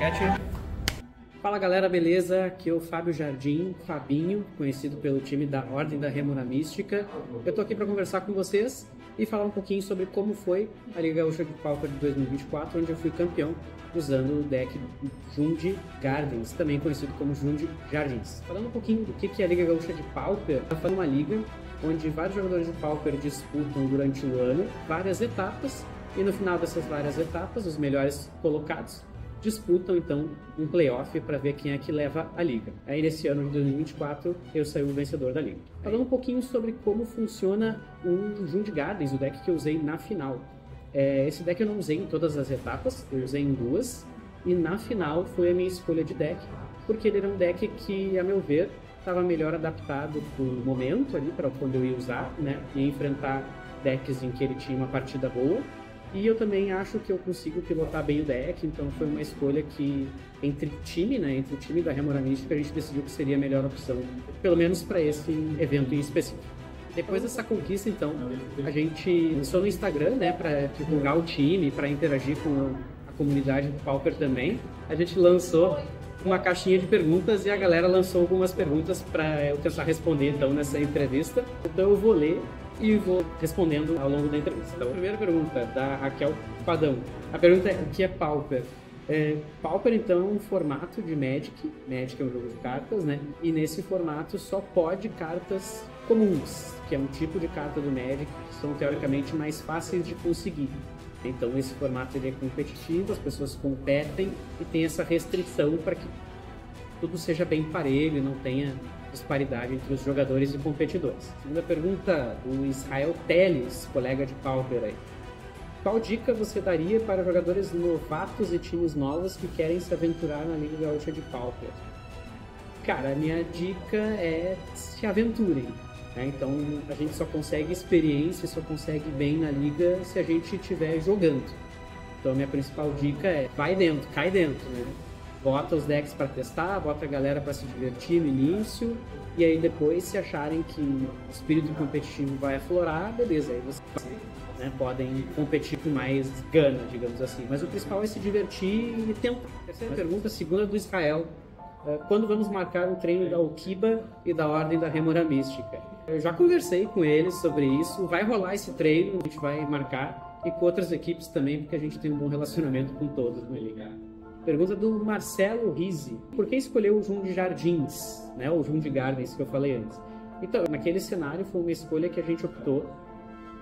Catcher. Fala galera, beleza? Aqui é o Fábio Jardim, Fabinho, conhecido pelo time da Ordem da Rêmora Mística. Eu tô aqui para conversar com vocês e falar um pouquinho sobre como foi a Liga Gaúcha de Pauper de 2024, onde eu fui campeão usando o deck Jund Gardens, também conhecido como Jund Jardins. Falando um pouquinho do que é a Liga Gaúcha de Pauper, é uma liga onde vários jogadores de Pauper disputam durante o ano várias etapas e no final dessas várias etapas, os melhores colocados disputam então um playoff para ver quem é que leva a liga. Aí nesse ano de 2024 eu saí o vencedor da liga. Falando um pouquinho sobre como funciona o Jund Gardens, o deck que eu usei na final. Esse deck eu não usei em todas as etapas, eu usei em duas, e na final foi a minha escolha de deck, porque ele era um deck que, a meu ver, estava melhor adaptado para o momento ali, para quando eu ia usar, né, e enfrentar decks em que ele tinha uma partida boa. E eu também acho que eu consigo pilotar bem o deck, então foi uma escolha que, entre o time da Rêmora Mística, a gente decidiu que seria a melhor opção, pelo menos para esse evento em específico. Depois dessa conquista, então, a gente lançou no Instagram, né, para divulgar o time, para interagir com a comunidade do Pauper também. A gente lançou uma caixinha de perguntas e a galera lançou algumas perguntas para eu tentar responder, então, nessa entrevista. Então eu vou ler e vou respondendo ao longo da entrevista. Então, a primeira pergunta, da Raquel Padão. A pergunta é: o que é Pauper? Pauper, então, é um formato de Magic. Magic é um jogo de cartas, né? E nesse formato só pode cartas comuns, que é um tipo de carta do Magic que são teoricamente mais fáceis de conseguir. Então, esse formato ele é competitivo, as pessoas competem e tem essa restrição para que tudo seja bem parelho, não tenha disparidade entre os jogadores e competidores. Segunda pergunta, do Israel Teles, colega de Pauper aí. Qual dica você daria para jogadores novatos e times novos que querem se aventurar na Liga Gaúcha de Pauper? Cara, a minha dica é se aventurem. Né? Então, a gente só consegue experiência, só consegue bem na Liga se a gente estiver jogando. Então, a minha principal dica é vai dentro, cai dentro, né? Bota os decks para testar, bota a galera para se divertir no início, e aí depois, se acharem que o espírito competitivo vai aflorar, beleza, aí vocês, né, podem competir com mais gana, digamos assim. Mas o principal é se divertir e tentar. Terceira pergunta, segunda do Israel. Quando vamos marcar um treino da Okiba e da Ordem da Rêmora Mística? Eu já conversei com eles sobre isso, vai rolar esse treino, a gente vai marcar, e com outras equipes também, porque a gente tem um bom relacionamento com todos na Liga. Pergunta do Marcelo Rizzi. Por que escolheu o Jund Jardins, né, o Jund Gardens que eu falei antes? Então, naquele cenário foi uma escolha que a gente optou,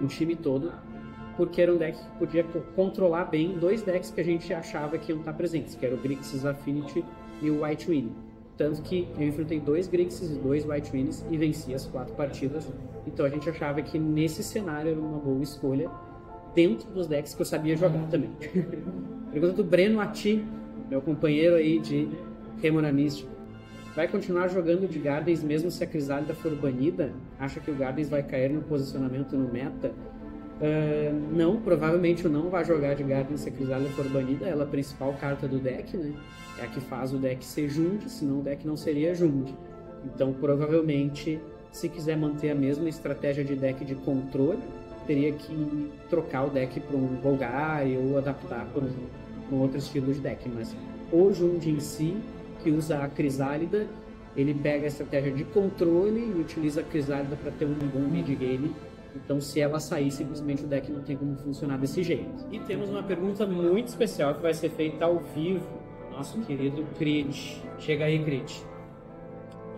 um time todo, porque era um deck que podia controlar bem dois decks que a gente achava que iam estar presentes, que era o Grixis Affinity e o White Win. Tanto que eu enfrentei 2 Grixis e 2 White Wins e venci as 4 partidas. Então a gente achava que nesse cenário era uma boa escolha, dentro dos decks que eu sabia jogar também. Pergunta do Breno Ati, meu companheiro aí de Rêmora Mística. Vai continuar jogando de Gardens mesmo se a Crisálida for banida? Acha que o Gardens vai cair no posicionamento no meta? Não, provavelmente eu não vai jogar de Gardens se a Crisálida for banida. Ela é a principal carta do deck, né? É a que faz o deck ser Jund, senão o deck não seria Jund. Então, provavelmente, se quiser manter a mesma estratégia de deck de controle, teria que trocar o deck para um Golgari ou adaptar para um outro estilo de deck. Mas o Jund em si, que usa a Crisálida, ele pega a estratégia de controle e utiliza a Crisálida para ter um bom mid-game. Então, se ela sair, simplesmente o deck não tem como funcionar desse jeito. E temos uma pergunta muito especial que vai ser feita ao vivo. Nosso querido Creed. Chega aí, Creed.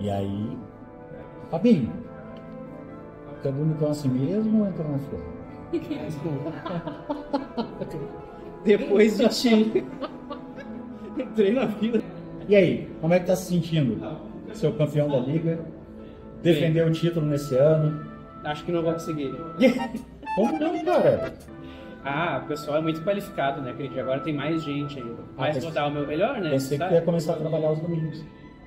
E aí, Fabinho, cada um então assim mesmo ou entra na flor? Depois de ti. Entrei na vida. E aí, como é que tá se sentindo? Ser o campeão da liga, defender o título nesse ano? Acho que não vou conseguir. Como não, cara? O pessoal é muito qualificado, né, Creed? Agora tem mais gente ainda. Mas vou dar o meu melhor, né? Pensei que ia começar a trabalhar os domingos.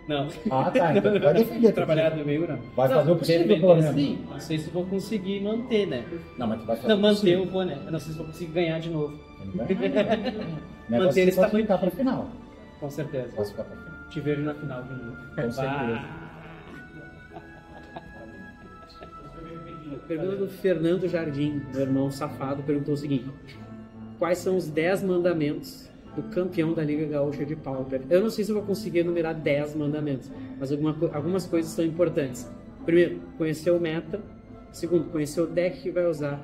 Não. Tá, então vai defender. Trabalhar domingo, não. Vai fazer o possível, pelo menos. Sim, não sei se vou conseguir manter, né? Não, mas tu vai fazer Não, manter eu vou, né? Eu não sei se vou conseguir ganhar de novo. Manter esse pra ficar pra final. Com certeza. Posso ficar pra final. Te vejo na final de novo. Com certeza. Pergunta do Fernando Jardim, meu irmão safado, perguntou o seguinte: quais são os 10 mandamentos do campeão da Liga Gaúcha de Pauper. Eu não sei se eu vou conseguir enumerar 10 mandamentos, mas algumas coisas são importantes. Primeiro, conhecer o meta. Segundo, conhecer o deck que vai usar.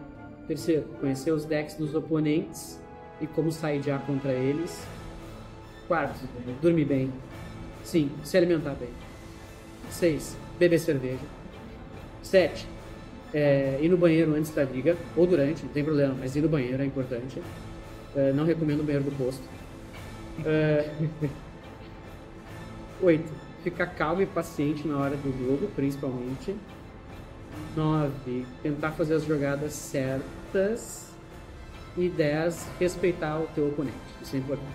Terceiro, conhecer os decks dos oponentes e como sidear contra eles. Quarto, dormir bem. 5, se alimentar bem. 6, beber cerveja. 7, ir no banheiro antes da liga, ou durante, não tem problema, mas ir no banheiro é importante. Não recomendo o banheiro do posto. 8, ficar calmo e paciente na hora do jogo, principalmente. 9, tentar fazer as jogadas certas. E 10, respeitar o teu oponente. Isso é importante.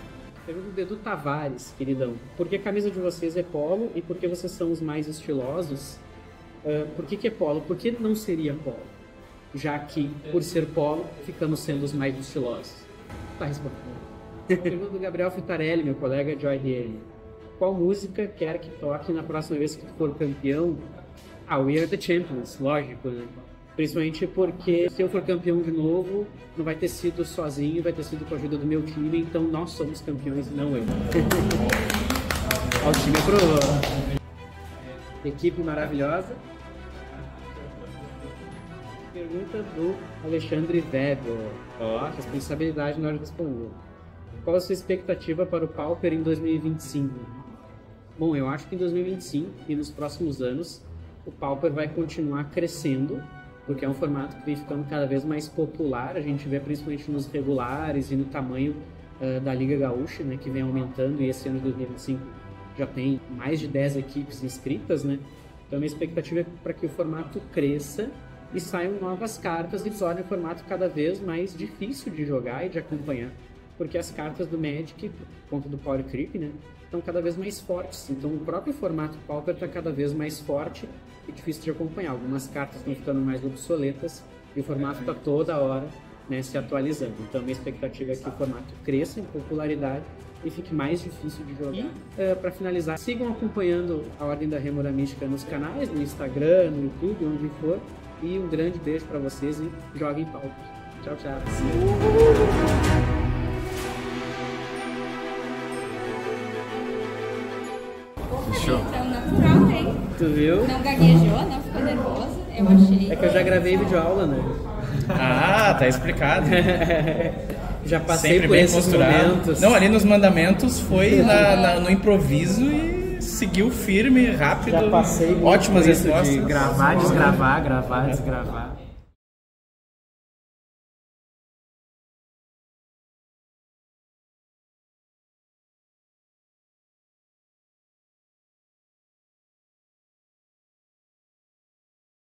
Pergunta do Edu Tavares, queridão. Por que a camisa de vocês é polo e por que vocês são os mais estilosos? Por que é polo? Por que não seria polo? Já que, por ser polo, ficamos sendo os mais estilosos. Tá respondendo. Pergunta do Gabriel Fitarelli, meu colega de ORL. Qual música quer que toque na próxima vez que for campeão? We Are The Champions, lógico, né? Principalmente porque se eu for campeão de novo, não vai ter sido sozinho, vai ter sido com a ajuda do meu time, então nós somos campeões, não eu. O time aprovou. Equipe maravilhosa. Pergunta do Alexandre Weber. Responsabilidade na hora de responder. Qual a sua expectativa para o Pauper em 2025? Bom, eu acho que em 2025 e nos próximos anos o Pauper vai continuar crescendo, porque é um formato que vem ficando cada vez mais popular. A gente vê principalmente nos regulares e no tamanho da Liga Gaúcha, né, que vem aumentando, e esse ano de 2025 já tem mais de 10 equipes inscritas, né? Então a minha expectativa é para que o formato cresça e saiam novas cartas e torne o formato cada vez mais difícil de jogar e de acompanhar, porque as cartas do Magic, por conta do Power Creep, né, estão cada vez mais fortes. Então o próprio formato Pauper está cada vez mais forte e difícil de acompanhar. Algumas cartas estão ficando mais obsoletas e o formato está toda hora, né, se atualizando. Então minha expectativa é que o formato cresça em popularidade e fique mais difícil de jogar. E para finalizar, sigam acompanhando a Ordem da Rêmora Mística nos canais, no Instagram, no YouTube, onde for. E um grande beijo para vocês e joguem Pauper. Tchau, tchau. Fechou. Então, natural, hein? Tu viu? Não gaguejou, não ficou nervoso. Eu achei. É que eu já gravei videoaula, né? Tá explicado. Já passei Sempre por bem esses posturado. momentos. Não, ali nos mandamentos foi no improviso e seguiu firme, rápido. Já passei ótimas por isso respostas. de gravar, desgravar, gravar, desgravar.